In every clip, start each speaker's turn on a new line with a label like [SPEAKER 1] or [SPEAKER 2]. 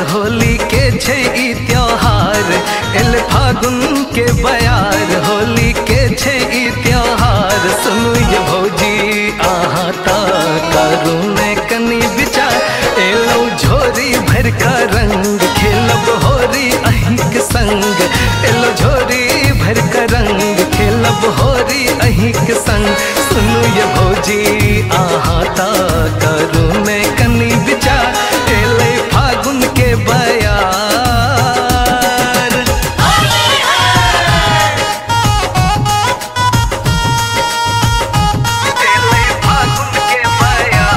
[SPEAKER 1] होली के छै ई त्योहार, एल फागुन के बयार, होली के छै ई त्योहार। सुनू ये भौजी अहाँ ता करू ने कनी विचार, एलो झोरी भर का रंग खेलब होरी अहिंक संग, एलो झोरी भर का रंग खेलब होरी अहिंक संग। सुनू ये भौजी अहाँ ता करू ने कनी विचार, एले फागुन के बयार। एले फागुन के बयार।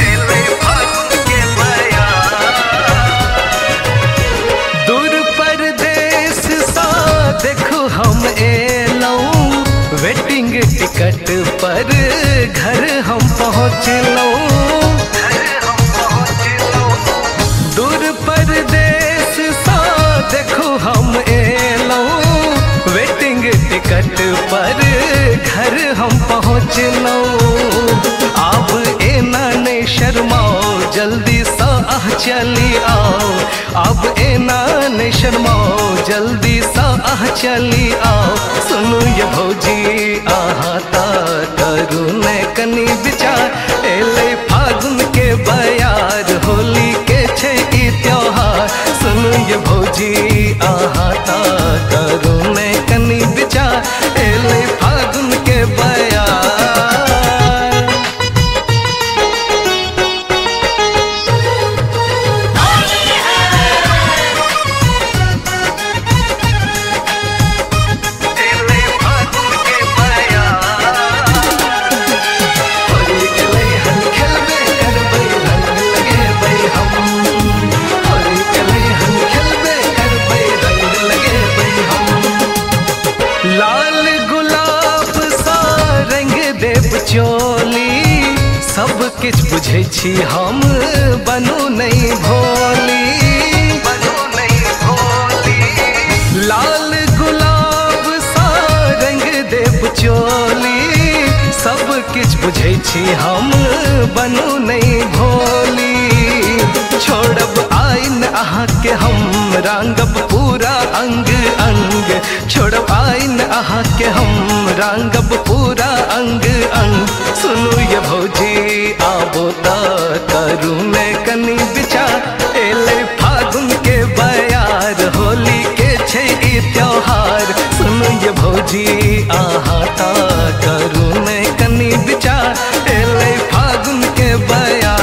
[SPEAKER 1] एले फागुन के बयार। दूर परदेश सा देखो हम एलऊं, वेटिंग टिकट पर घर हम पहुँचलऊं। दूर परदेश सा देखो हम एलऊं, वेटिंग टिकट पर घर हम पहुँचलऊं। आप एना ने शर्माओ जल्दी सा चली आओ, अब एना ने शर्माओ जल्दी सा चली आओ। सुनो ये भौजी आहा ता करू ने कनी विचार, एले फागुन के बयार, होली के छै ई त्योहार। सुनो ये भौजी आहा ता करू ने कनी विचार, एले फागुन के बयार। लाल गुलाब सा रंग देव चोली, सब किछ बुझे छी हम बनू नहीं भोली। लाल गुलाब सा रंग देव चोली, सब किछ बुझे छी हम बनू नहीं भोली। छोड़ब आइन अहाँ के हम रांगब पूरा अंग अंग, छोड़ब आइन अहाँ के हम रांगब पूरा अंग अंग। सुनू ये भौजी आबो ता करू ने कनी विचार, एले फागुन के बयार, होली के छै ई त्योहार। सुनू ये भौजी आहा ता करू ने कनी विचार, एले फागुन के बयार।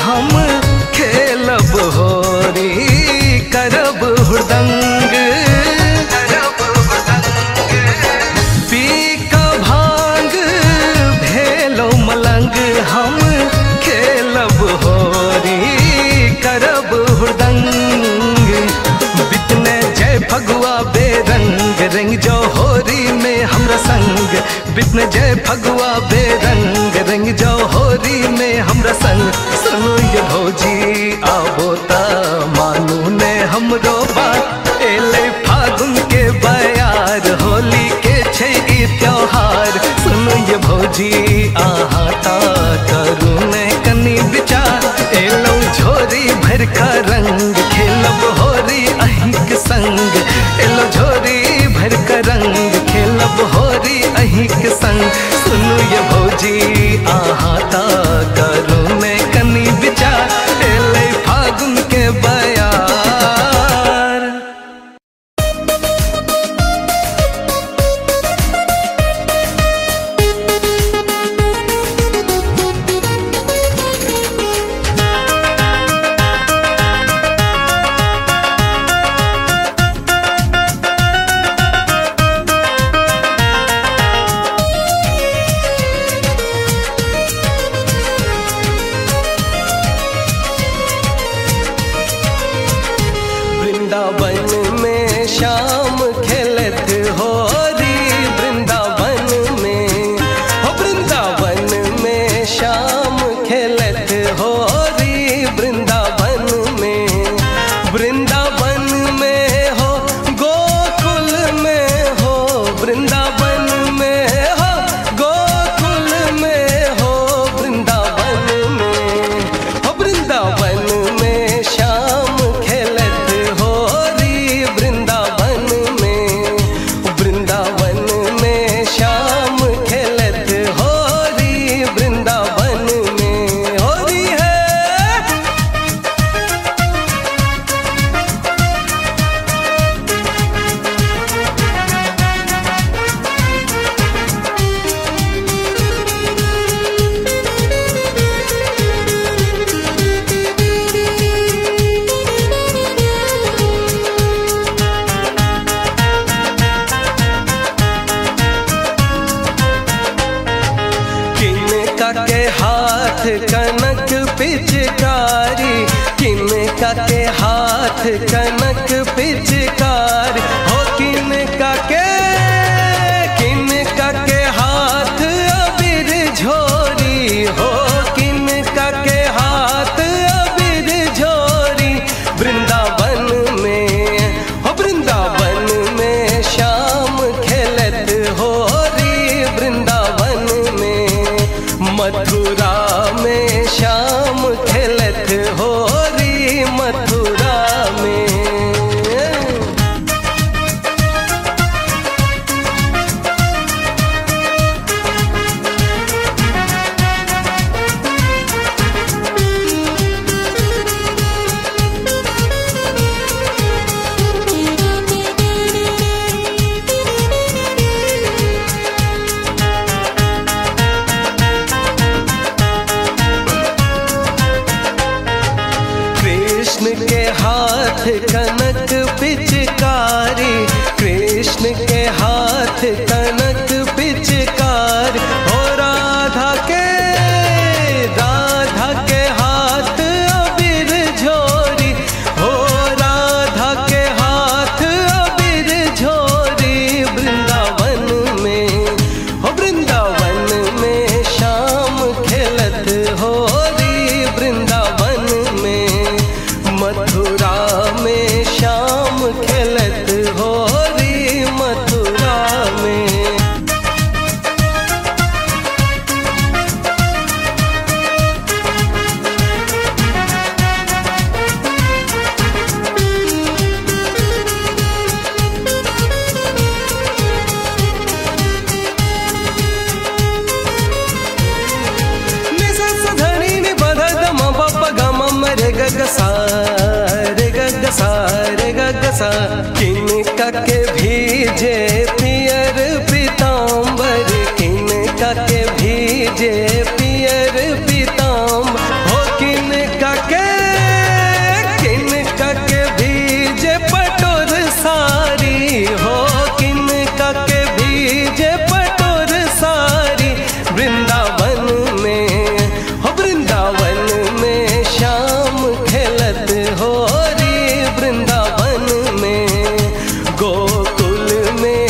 [SPEAKER 1] हम खेलब होरी करब हुड़दंग, पी का भांग भेलो मलंग, हम खेलब होरी करब हुड़दंग। बितने जय फगुआ बेरंग, रंग जो होरी में हमरा संग, बितने जय फगुआ बेरंग, रंग जो होरी में हमरा संग। सुनो ये भौजी आबो ता मानू ने हमरो बात, एले फागुन के बयार, होली के छै ई त्योहार। सुनो ये भौजी आहा ता करू ने कनी विचार, एलो झोरी भर का रंग खेलब होरी अहिंक संग, एलो झोरी भर संग। सुनु ये भौजी आहाता करू ने कनी विचार, एले फागुन के बयार। वृंदावन में शाम खेलत होरी, वृंदावन में हो, वृंदावन में शाम खेलत होरी, वृंदावन में, वृंदावन में हो, गोकुल में हो, वृंदावन में हो, गोकुल में हो, वृंदावन में हो, वृंदावन में शाम खेलत होरी, वृंदावन में, वृंदावन में शाम खेलत होरी, वृंदावन में होरी है। किनका के हाथ कनक पिचकारी, किनका के हाथ कनक पिचकारी हो, किनका के हाथ अबीर झोरी हो, किनका के हाथ अबीर झोरी, वृंदावन में हो, वृंदावन में शाम खेलत होरी, वृंदावन में, मथुरा में शाम खेलत होरी, मथुरा में। कृष्ण के हाथ कनक पिचकारी, कृष्ण के हाथ कनक पिचकारी हो, राधा के हाथ अबीर झोरी हो, राधा के हाथ अबीर झोरी, वृंदावन में हो, वृंदावन में शाम खेलत होरी, वृंदावन में, मथुरा में शाम खेलत होरी, मथुरा में। किनका के भीजे पियर पीताम्बर, किनका के भीजे पियर पीताम्बर हो, किनका के भीजे पटोर सारी हो, किनका के भीजे पटोर सारी, वृंदावन में हो, वृंदावन में शाम खेलत होरी, वृंदावन में, गोकुल में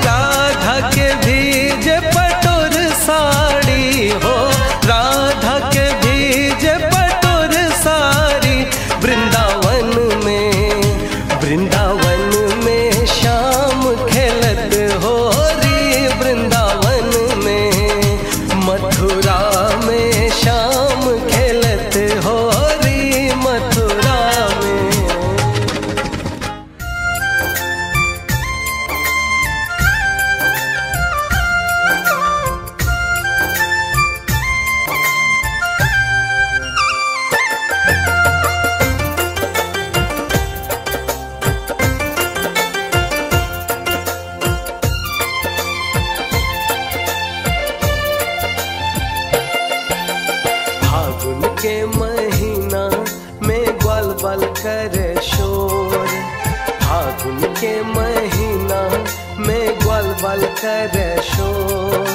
[SPEAKER 1] राधा के भीजे पटोर साड़ी हो, राधा के भीजे पटोर साड़ी। वृंदावन में शाम खेलत हो री, वृंदावन में मथुरा में शाम खेलत हो री, मथुरा में। फागुन के महीना में ग्वाल बाल करे शोर, फागुन के महीना में ग्वाल बाल करे शोर।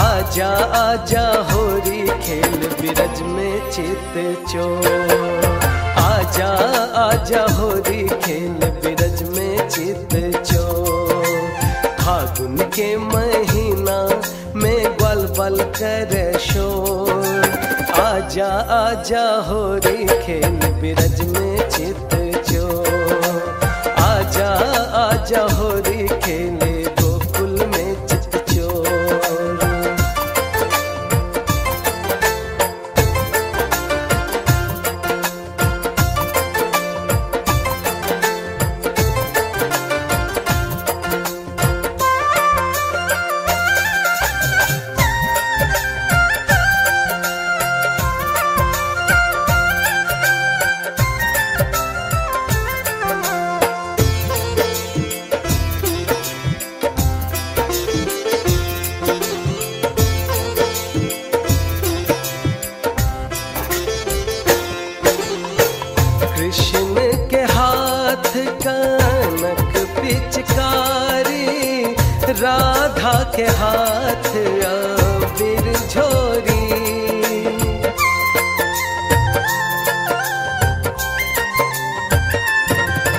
[SPEAKER 1] आजा आजा होरी खेल बिरज में चित चोर, आजा आजा होरी खेल बिरज में चित चोर। फागुन के महीना में ग्वाल बाल करे शोर, आजा आजा होरी खेल बिरज में चित चोर। आजा आजा होरी खेले गोकुल में चित चोर। कृष्ण के हाथ कनक पिचकारी, राधा के हाथ अबीर झोरी।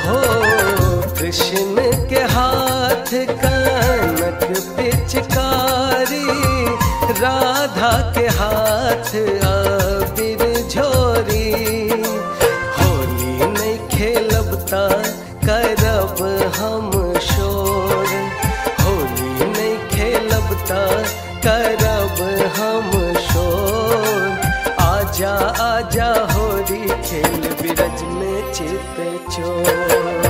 [SPEAKER 1] हो कृष्ण के हाथ कनक पिचकारी, राधा के हाथ अबीर झोरी। खेलबता करब हम शोर, होली नहीं खेलबता करब हम शोर। आजा आजा होरी खेल बिरज में चित चोर।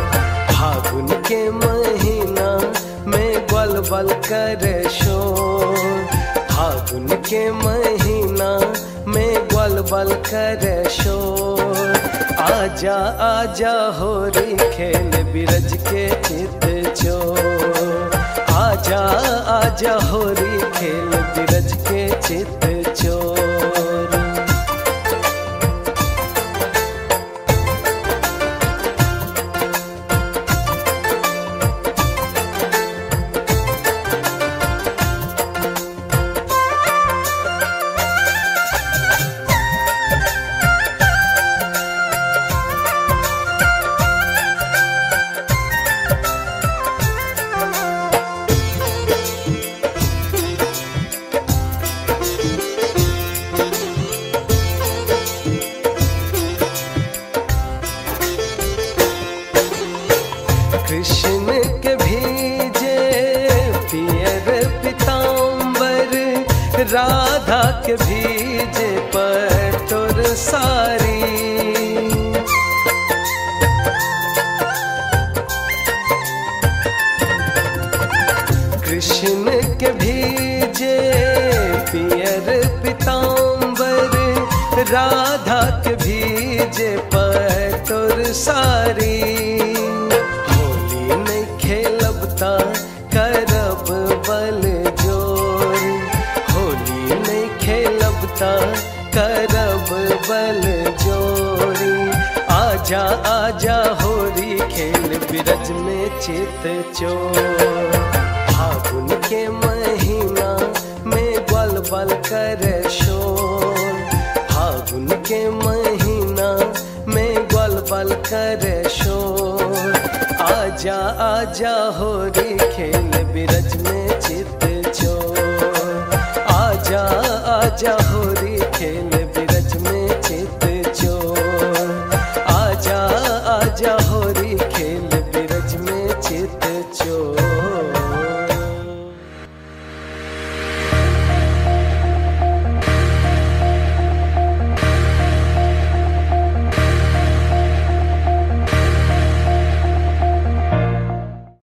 [SPEAKER 1] फागुन के महीना में ग्वाल बाल करे शोर, फागुन के महीना में ग्वाल बाल करे शोर। आजा आजा होरी खेल बिरज के चित चोर, आजा आजा होरी खेल बिरज के चित चोर। कृष्ण के भीजे पियर पीताम्बर, राधा के भीजे पटोर सारी। कृष्ण के भीजे पियर पीताम्बर, राधा के भीजे पटोर सारी। करब बल जोर, होली नहीं खेलबता करब बल जोरी। आजा आजा होरी खेल बिरज में चित चोर। फागुन के महीना में ग्वाल बाल करे शोर, फागुन के महीना में ग्वाल बाल करे शोर। आजा आजा होरी खेल बिरज में चित चोर, आजा आजा होरी